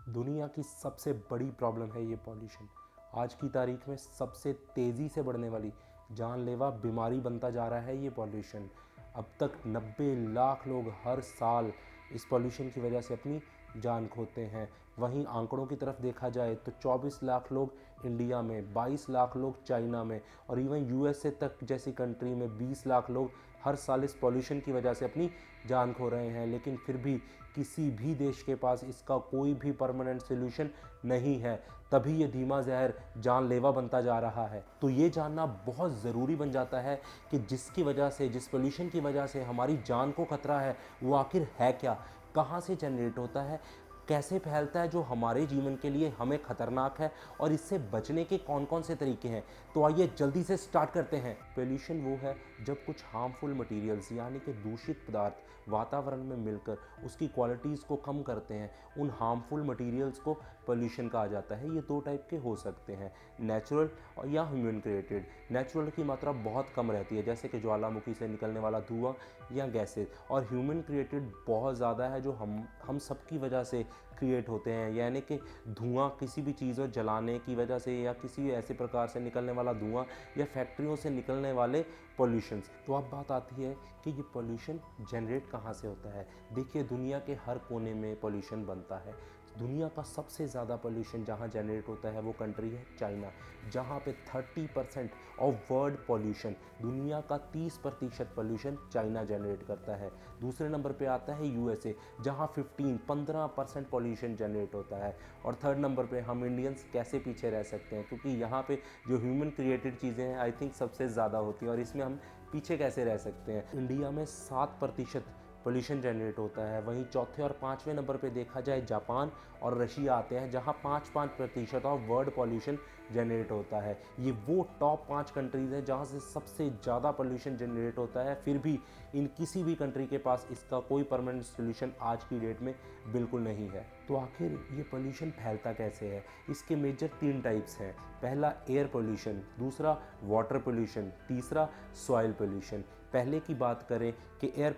दुनिया की सबसे बड़ी प्रॉब्लम है ये पॉल्यूशन। आज की तारीख में सबसे तेज़ी से बढ़ने वाली जानलेवा बीमारी बनता जा रहा है ये पॉल्यूशन। अब तक 90 लाख लोग हर साल इस पॉल्यूशन की वजह से अपनी जान खोते हैं। वहीं आंकड़ों की तरफ देखा जाए तो 24 लाख लोग इंडिया में, 22 लाख लोग चाइना में और इवन यूएसए तक जैसी कंट्री में 20 लाख लोग हर साल इस पॉल्यूशन की वजह से अपनी जान खो रहे हैं। लेकिन फिर भी किसी भी देश के पास इसका कोई भी परमानेंट सोल्यूशन नहीं है। तभी ये धीमा जहर जानलेवा बनता जा रहा है। तो ये जानना बहुत ज़रूरी बन जाता है कि जिसकी वजह से, जिस पोल्यूशन की वजह से हमारी जान को खतरा है, वो आखिर है क्या, कहाँ से जनरेट होता है, कैसे फैलता है, जो हमारे जीवन के लिए हमें खतरनाक है और इससे बचने के कौन कौन से तरीके हैं। तो आइए जल्दी से स्टार्ट करते हैं। पोल्यूशन वो है जब कुछ हार्मफुल मटेरियल्स यानी कि दूषित पदार्थ वातावरण में मिलकर उसकी क्वालिटीज़ को कम करते हैं। उन हार्मफुल मटेरियल्स को पोल्यूशन कहा जाता है। ये दो टाइप के हो सकते हैं, नेचुरल और या ह्यूमन क्रिएटेड। नेचुरल की मात्रा बहुत कम रहती है, जैसे कि ज्वालामुखी से निकलने वाला धुआं या गैसेज, और ह्यूमन क्रिएटेड बहुत ज़्यादा है, जो हम सब की वजह से क्रिएट होते हैं। यानी कि धुआं किसी भी चीज़ को जलाने की वजह से या किसी भी ऐसे प्रकार से निकलने वाला धुआं या फैक्ट्रियों से निकलने वाले पॉल्यूशंस। तो अब बात आती है कि ये पॉल्यूशन जनरेट कहाँ से होता है। देखिए, दुनिया के हर कोने में पॉल्यूशन बनता है। दुनिया का सबसे ज़्यादा पोल्यूशन जहाँ जनरेट होता है वो कंट्री है चाइना, जहाँ पे 30% ऑफ वर्ल्ड पोल्यूशन, दुनिया का 30% पोल्यूशन चाइना जनरेट करता है। दूसरे नंबर पे आता है यूएसए, जहाँ 15% पोल्यूशन जनरेट होता है। और थर्ड नंबर पे हम इंडियंस कैसे पीछे रह सकते हैं, क्योंकि यहाँ पे जो ह्यूमन क्रिएटेड चीज़ें हैं आई थिंक सबसे ज़्यादा होती हैं, और इसमें हम पीछे कैसे रह सकते हैं। इंडिया में 7% पोल्यूशन जनरेट होता है। वहीं चौथे और पाँचवें नंबर पे देखा जाए जापान और रशिया आते हैं, जहां 5% ऑफ वर्ल्ड पोल्यूशन जनरेट होता है। ये वो टॉप 5 कंट्रीज़ हैं जहां से सबसे ज़्यादा पोल्यूशन जनरेट होता है। फिर भी इन किसी भी कंट्री के पास इसका कोई परमानेंट सोल्यूशन आज की डेट में बिल्कुल नहीं है। तो आखिर ये पोल्यूशन फैलता कैसे है? इसके मेजर 3 टाइप्स हैं। पहला एयर पोल्यूशन, दूसरा वाटर पोल्यूशन, तीसरा सॉइल पोल्यूशन। पहले की बात करें कि एयर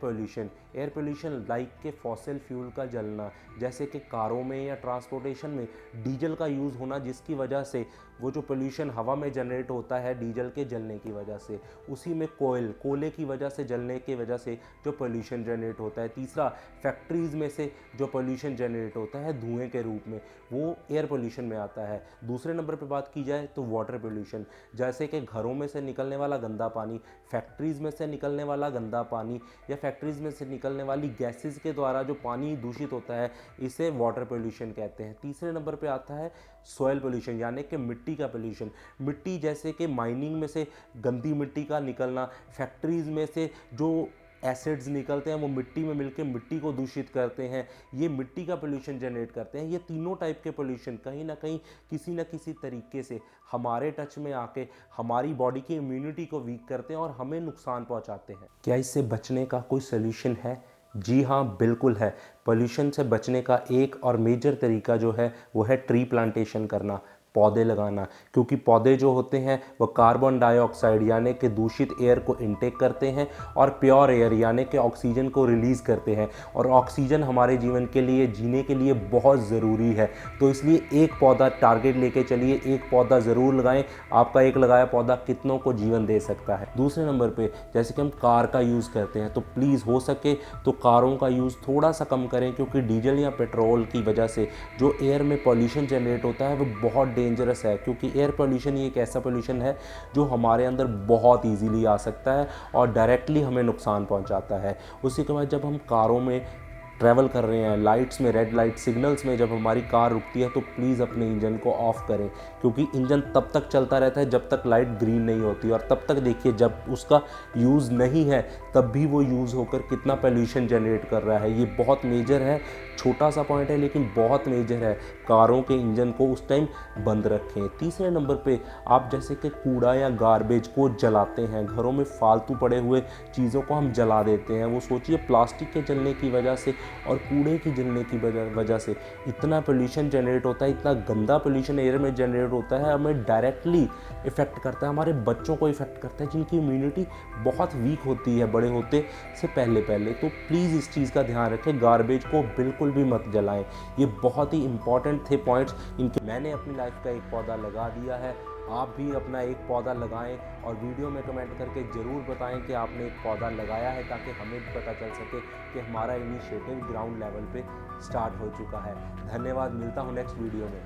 पोल्यूशन लाइक के फॉसिल फ्यूल का जलना, जैसे कि कारों में या ट्रांसपोर्टेशन में डीजल का यूज़ होना, जिसकी वजह से वो जो पोल्यूशन हवा में जनरेट होता है डीजल के जलने की वजह से, उसी में कोयले की वजह से जलने की वजह से जो पोल्यूशन जनरेट होता है। तीसरा, फैक्ट्रीज़ में से जो पोल्यूशन जनरेट होता है धुएं के रूप में, वो एयर पोल्यूशन में आता है। दूसरे नंबर पर बात की जाए तो वाटर पोल्यूशन, जैसे कि घरों में से निकलने वाला गंदा पानी, फैक्ट्रीज़ में से निकलने वाला गंदा पानी या फैक्ट्रीज़ में से निकलने वाली गैसेस के द्वारा जो पानी दूषित होता है, इसे वाटर पोल्यूशन कहते हैं। तीसरे नंबर पे आता है सॉइल पोल्यूशन, यानी कि मिट्टी का पोल्यूशन। मिट्टी, जैसे कि माइनिंग में से गंदी मिट्टी का निकलना, फैक्ट्रीज़ में से जो एसिड्स निकलते हैं वो मिट्टी में मिलकर मिट्टी को दूषित करते हैं, ये मिट्टी का पोल्यूशन जनरेट करते हैं। ये तीनों टाइप के पोल्यूशन कहीं ना कहीं किसी न किसी तरीके से हमारे टच में आके हमारी बॉडी की इम्यूनिटी को वीक करते हैं और हमें नुकसान पहुंचाते हैं। क्या इससे बचने का कोई सोल्यूशन है? जी हाँ, बिल्कुल है। पोल्यूशन से बचने का एक और मेजर तरीका जो है वो है ट्री प्लांटेशन करना, पौधे लगाना। क्योंकि पौधे जो होते हैं वो कार्बन डाइऑक्साइड यानी कि दूषित एयर को इनटेक करते हैं और प्योर एयर यानी कि ऑक्सीजन को रिलीज़ करते हैं, और ऑक्सीजन हमारे जीवन के लिए, जीने के लिए बहुत ज़रूरी है। तो इसलिए एक पौधा टारगेट लेके चलिए, एक पौधा ज़रूर लगाएं। आपका एक लगाया पौधा कितनों को जीवन दे सकता है। दूसरे नंबर पे जैसे कि हम कार का यूज़ करते हैं, तो प्लीज़ हो सके तो कारों का यूज़ थोड़ा सा कम करें, क्योंकि डीजल या पेट्रोल की वजह से जो एयर में पॉल्यूशन जनरेट होता है वो बहुत डेंजरस है। क्योंकि एयर पोल्यूशन ये एक ऐसा पोल्यूशन है जो हमारे अंदर बहुत इजीली आ सकता है और डायरेक्टली हमें नुकसान पहुंचाता है। उसी के बाद जब हम कारों में ट्रैवल कर रहे हैं, लाइट्स में, रेड लाइट सिग्नल्स में जब हमारी कार रुकती है, तो प्लीज़ अपने इंजन को ऑफ़ करें, क्योंकि इंजन तब तक चलता रहता है जब तक लाइट ग्रीन नहीं होती, और तब तक देखिए जब उसका यूज़ नहीं है तब भी वो यूज़ होकर कितना पोल्यूशन जनरेट कर रहा है। ये बहुत मेजर है, छोटा सा पॉइंट है लेकिन बहुत मेजर है। कारों के इंजन को उस टाइम बंद रखें। तीसरे नंबर पे आप जैसे कि कूड़ा या गार्बेज को जलाते हैं, घरों में फालतू पड़े हुए चीज़ों को हम जला देते हैं। वो सोचिए प्लास्टिक के जलने की वजह से और कूड़े की जलने की वजह से इतना पोल्यूशन जनरेट होता है, इतना गंदा पोल्यूशन एयर में जनरेट होता है, हमें डायरेक्टली इफ़ेक्ट करता है, हमारे बच्चों को इफ़ेक्ट करता है जिनकी इम्यूनिटी बहुत वीक होती है बड़े होते से पहले। तो प्लीज़ इस चीज़ का ध्यान रखें, गार्बेज को बिल्कुल भी मत जलाएं। ये बहुत ही इंपॉर्टेंट थे पॉइंट्स, इनके मैंने अपनी लाइफ का एक पौधा लगा दिया है, आप भी अपना एक पौधा लगाएं और वीडियो में कमेंट करके ज़रूर बताएं कि आपने एक पौधा लगाया है, ताकि हमें भी पता चल सके कि हमारा इनिशिएटिव ग्राउंड लेवल पे स्टार्ट हो चुका है। धन्यवाद, मिलता हूँ नेक्स्ट वीडियो में।